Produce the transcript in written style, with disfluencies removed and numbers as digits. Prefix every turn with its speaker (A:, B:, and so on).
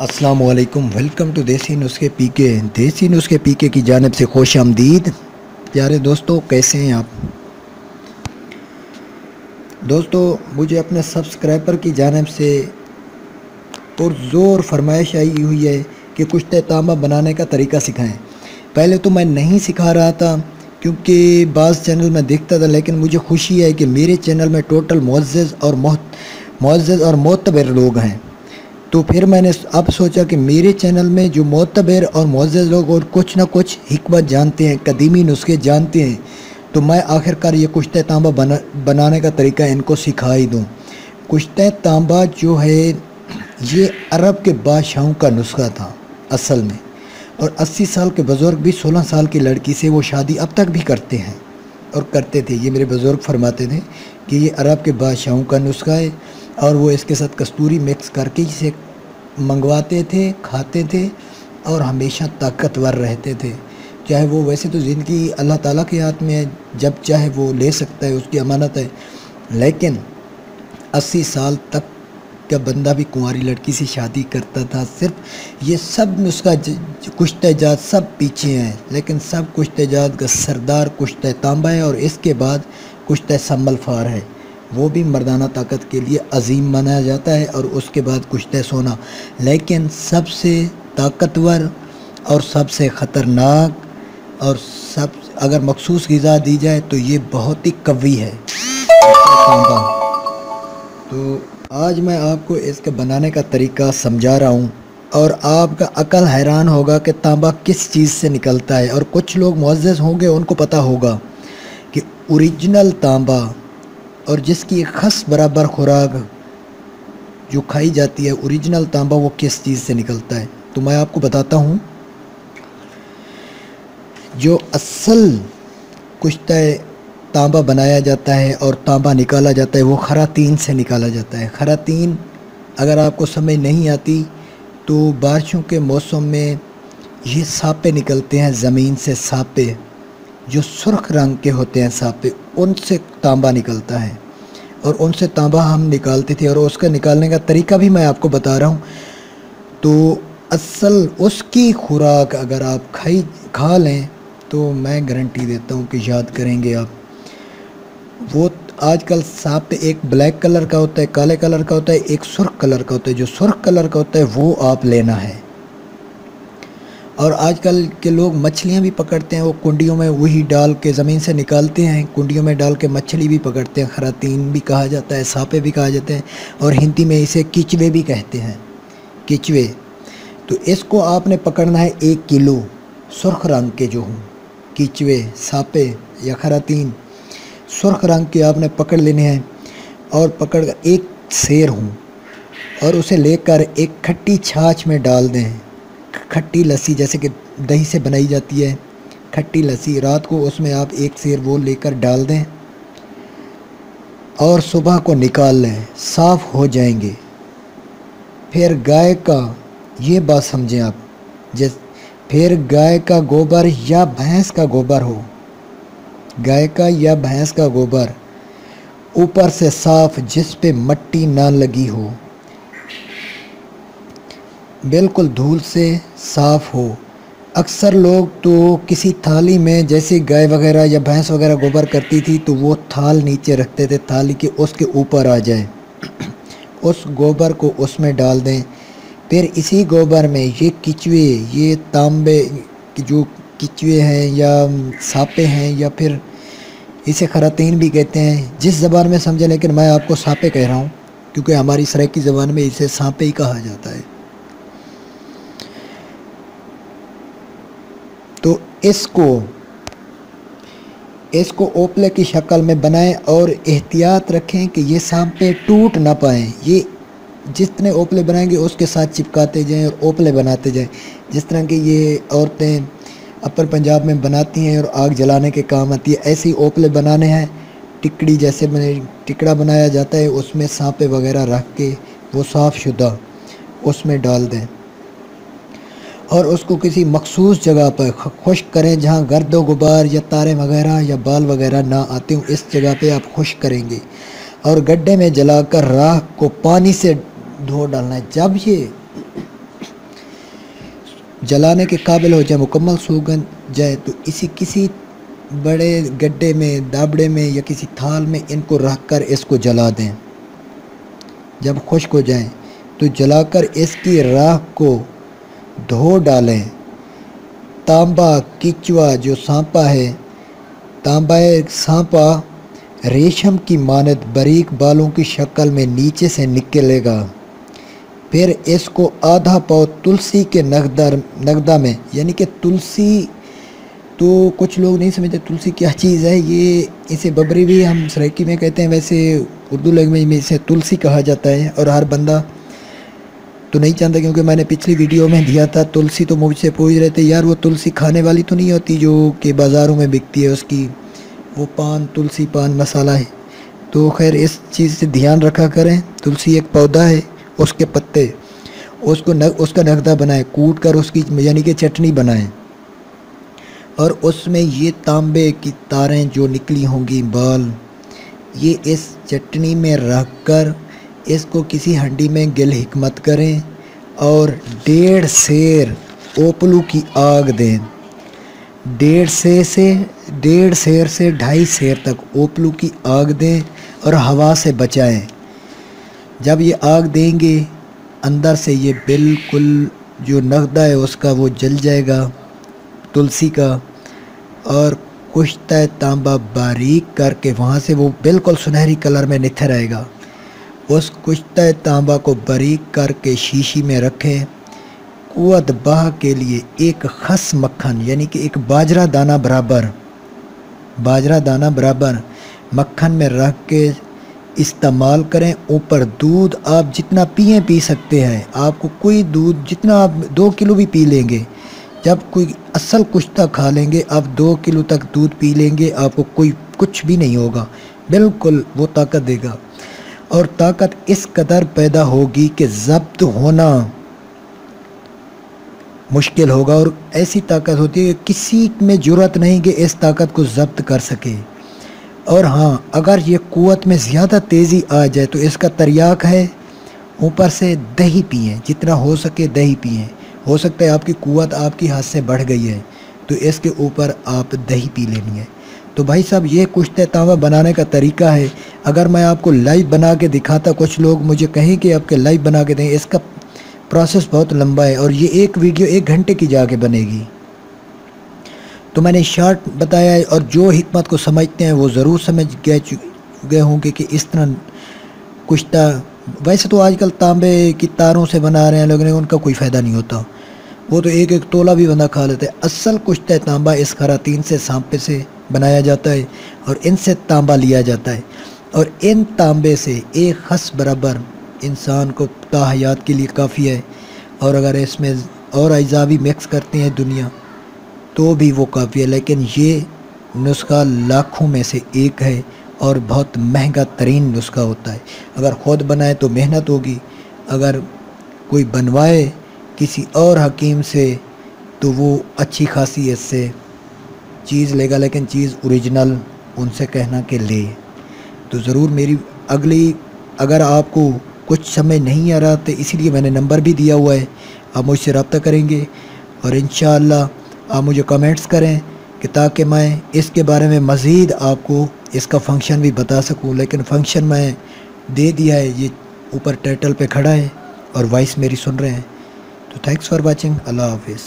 A: अस्सलाम वालेकुम। Welcome to देसी नुस्खे पीके। देसी नुस्खे पीके की जानिब से खुश आमदीद। प्यारे दोस्तों, कैसे हैं आप? दोस्तों, मुझे अपने सब्सक्राइबर की जानिब से पुरज़ोर फरमाइश आई हुई है कि कुश्ते तांबा बनाने का तरीका सिखाएं। पहले तो मैं नहीं सिखा रहा था क्योंकि बाज़ चैनल में देखता था, लेकिन मुझे खुशी है कि मेरे चैनल में टोटल मुअज़्ज़ज़ और मोतबर लोग हैं। तो फिर मैंने अब सोचा कि मेरे चैनल में जो मोतबर और मुअज़्ज़ज़ लोग और कुछ ना कुछ हिकमत जानते हैं, कदीमी नुस्खे जानते हैं, तो मैं आखिरकार ये कुश्ते तांबा बनाने का तरीका इनको सिखा ही दूँ। कुश्ते तांबा जो है ये अरब के बादशाहों का नुस्खा था असल में, और 80 साल के बुज़ुर्ग भी 16 साल की लड़की से वो शादी अब तक भी करते हैं और करते थे। ये मेरे बुज़ुर्ग फरमाते थे कि ये अरब के बादशाहों का नुस्खा है और वो इसके साथ कस्तूरी मिक्स करके इसे मंगवाते थे, खाते थे और हमेशा ताकतवर रहते थे। चाहे वो वैसे तो ज़िंदगी अल्लाह ताला के हाथ में है, जब चाहे वो ले सकता है, उसकी अमानत है, लेकिन 80 साल तक का बंदा भी कुंवारी लड़की से शादी करता था। सिर्फ ये सब नुस्खा कुश्ते जात सब पीछे हैं, लेकिन सब कुश्ते जात का सरदार कुश्ते तांबा है और इसके बाद कुश्ते सम्मल फार है, वो भी मर्दाना ताकत के लिए अजीम माना जाता है, और उसके बाद कुश्ते सोना। लेकिन सबसे ताकतवर और सबसे ख़तरनाक और सब अगर मखसूस ग़िज़ा दी जाए तो ये बहुत ही कवी है तांबा। तो आज मैं आपको इसके बनाने का तरीका समझा रहा हूँ और आपका अकल हैरान होगा कि तांबा किस चीज़ से निकलता है। और कुछ लोग मुअज़्ज़ज़ होंगे, उनको पता होगा कि ओरिजिनल तांबा और जिसकी एक ख़ास बराबर खुराक जो खाई जाती है, ओरिजिनल तांबा वो किस चीज़ से निकलता है। तो मैं आपको बताता हूँ। जो असल कुश्ते तांबा बनाया जाता है और तांबा निकाला जाता है वो खरातीन से निकाला जाता है। खरातीन अगर आपको समझ नहीं आती तो बारिशों के मौसम में ये सापे निकलते हैं ज़मीन से, सापे जो सुर्ख रंग के होते हैं सापे, उनसे तांबा निकलता है और उनसे तांबा हम निकालते थे और उसका निकालने का तरीका भी मैं आपको बता रहा हूँ। तो असल उसकी खुराक अगर आप खा लें तो मैं गारंटी देता हूँ कि याद करेंगे आप। वो आजकल सापे एक ब्लैक कलर का होता है, काले कलर का होता है, एक सुर्ख कलर का होता है। जो सुर्ख कलर का होता है वो आप लेना है। और आजकल के लोग मछलियां भी पकड़ते हैं, वो कुंडियों में वही डाल के ज़मीन से निकालते हैं, कुंडियों में डाल के मछली भी पकड़ते हैं। खरातीन भी कहा जाता है, सापे भी कहा जाते हैं, और हिंदी में इसे किचवे भी कहते हैं, किचवे। तो इसको आपने पकड़ना है 1 किलो सुर्ख रंग के जो हों किचवे, सापे या खरातीन, सुर्ख रंग के आपने पकड़ लेने हैं। और पकड़ कर एक सेर हूँ और उसे लेकर एक खट्टी छाछ में डाल दें। खट्टी लस्सी जैसे कि दही से बनाई जाती है, खट्टी लस्सी, रात को उसमें आप एक सेर वो लेकर डाल दें और सुबह को निकाल लें, साफ़ हो जाएंगे। फिर गाय का, ये बात समझें आप, फिर गाय का गोबर या भैंस का गोबर हो, गाय का या भैंस का गोबर ऊपर से साफ़, जिस पे मट्टी ना लगी हो, बिल्कुल धूल से साफ़ हो। अक्सर लोग तो किसी थाली में, जैसे गाय वगैरह या भैंस वगैरह गोबर करती थी, तो वो थाल नीचे रखते थे, थाली के उसके ऊपर आ जाए, उस गोबर को उसमें डाल दें। फिर इसी गोबर में ये किचवे, ये तांबे की जो किचवे हैं या सापे हैं, या फिर इसे खरातीन भी कहते हैं, जिस ज़बान में समझे, लेकिन मैं आपको सापे कह रहा हूँ क्योंकि हमारी सराइकी ज़बान में इसे सापे ही कहा जाता है। तो इसको ओपले की शक्ल में बनाएं और एहतियात रखें कि ये सापे टूट ना पाएँ। ये जितने ओपले बनाएंगे उसके साथ चिपकाते जाएं और ओपले बनाते जाएं। जिस तरह की ये औरतें अपर पंजाब में बनाती हैं और आग जलाने के काम आती है, ऐसे ही ओपले बनाने हैं। टिकड़ी जैसे टिकड़ा बनाया जाता है, उसमें सांपे वगैरह रख के वो साफ़ शुदा उसमें डाल दें और उसको किसी मखसूस जगह पर खुश्क करें जहाँ गर्द व गुबार या तारे वगैरह या बाल वगैरह ना आते हों। इस जगह पे आप खुश्क करेंगे और गड्ढे में जलाकर राख को पानी से धो डालना है। जब ये जलाने के काबिल हो जाए, मुकम्मल सूख जाए, तो इसी किसी बड़े गड्ढे में, दाबड़े में या किसी थाल में इनको रख कर इसको जला दें। जब खुश्क हो जाए तो जलाकर इसकी राख को धो डालें। तांबा किचवा जो सांपा है, तांबा सांपा रेशम की मानद बारीक बालों की शक्ल में नीचे से निकलेगा। फिर इसको आधा पाव तुलसी के नगदा में, यानी कि तुलसी तो कुछ लोग नहीं समझते तुलसी क्या चीज़ है, ये इसे बबरी भी हम सराइकी में कहते हैं, वैसे उर्दू लैंग्वेज में इसे तुलसी कहा जाता है। और हर बंदा तो नहीं जानता, क्योंकि मैंने पिछली वीडियो में दिया था तुलसी, तो मुझसे पूछ रहे थे यार वो तुलसी खाने वाली तो नहीं होती जो कि बाज़ारों में बिकती है, उसकी वो पान, तुलसी पान मसाला है। तो खैर इस चीज़ से ध्यान रखा करें। तुलसी एक पौधा है, उसके पत्ते उसका नगदा बनाएं, कूट कर उसकी यानी कि चटनी बनाएं, और उसमें ये तांबे की तारें जो निकली होंगी बाल, ये इस चटनी में रख कर इसको किसी हंडी में गिल हिकमत करें और 1.5 सेर ओपलू की आग दें। 1.5 सेर से 2.5 सेर तक ओपलू की आग दें और हवा से बचाएं। जब ये आग देंगे अंदर से ये बिल्कुल जो नगदा है उसका वो जल जाएगा तुलसी का, और कुश्ता तांबा बारीक करके वहाँ से वो बिल्कुल सुनहरी कलर में निखर आएगा। उस कुश्ता तांबा को बारीक करके शीशी में रखें। कुव्वत बाह के लिए एक खस मक्खन यानी कि एक बाजरा दाना बराबर मक्खन में रख के इस्तेमाल करें। ऊपर दूध आप जितना पी सकते हैं, आपको कोई दूध जितना आप 2 किलो भी पी लेंगे, जब कोई असल कुश्ता खा लेंगे आप 2 किलो तक दूध पी लेंगे, आपको कोई कुछ भी नहीं होगा, बिल्कुल वो ताकत देगा। और ताकत इस कदर पैदा होगी कि ज़ब्त होना मुश्किल होगा, और ऐसी ताकत होती है कि किसी में जुर्रत नहीं कि इस ताकत को ज़ब्त कर सके। और हाँ, अगर ये कुव्वत में ज़्यादा तेज़ी आ जाए तो इसका तरियाक है, ऊपर से दही पिएं, जितना हो सके दही पिएं। हो सकता है आपकी कुव्वत आपकी हाथ से बढ़ गई है तो इसके ऊपर आप दही पी लेनी है। तो भाई साहब ये कुश्ते तांबा बनाने का तरीका है। अगर मैं आपको लाइव बना के दिखाता, कुछ लोग मुझे कहें कि आपके लाइव बना के दें, इसका प्रोसेस बहुत लंबा है और ये एक वीडियो 1 घंटे की जाके बनेगी। तो मैंने शॉर्ट बताया है, और जो हिकमत को समझते हैं वो ज़रूर समझ गए होंगे कि इस तरह कुश्ता, वैसे तो आजकल तांबे की तारों से बना रहे हैं लोग, उनका कोई फ़ायदा नहीं होता, वो तो एक तोला भी बंदा खा लेता है। असल कुश्ता तांबा इस खरातीन से, सांपे से बनाया जाता है और इनसे तांबा लिया जाता है, और इन तांबे से एक खस बराबर इंसान को ताहयात के लिए काफ़ी है। और अगर इसमें और अज्जा भी मिक्स करते हैं दुनिया तो भी वो काफ़ी है, लेकिन ये नुस्खा लाखों में से एक है और बहुत महंगा तरीन नुस्खा होता है। अगर ख़ुद बनाए तो मेहनत होगी, अगर कोई बनवाए किसी और हकीम से तो वो अच्छी खासी इससे चीज़ लेगा, लेकिन चीज़ ओरिजिनल उनसे कहना कि ले। तो ज़रूर मेरी अगली, अगर आपको कुछ समझ नहीं आ रहा तो इसीलिए मैंने नंबर भी दिया हुआ है, आप मुझसे रब्ता करेंगे और इंशाअल्लाह आप मुझे कमेंट्स करें कि ताकि मैं इसके बारे में मज़ीद आपको इसका फ़ंक्शन भी बता सकूं। लेकिन फ़ंक्शन मैं दे दिया है, ये ऊपर टाइटल पे खड़ा है और वॉइस मेरी सुन रहे हैं। तो थैंक्स फॉर वाचिंग, अल्लाह हाफिज़।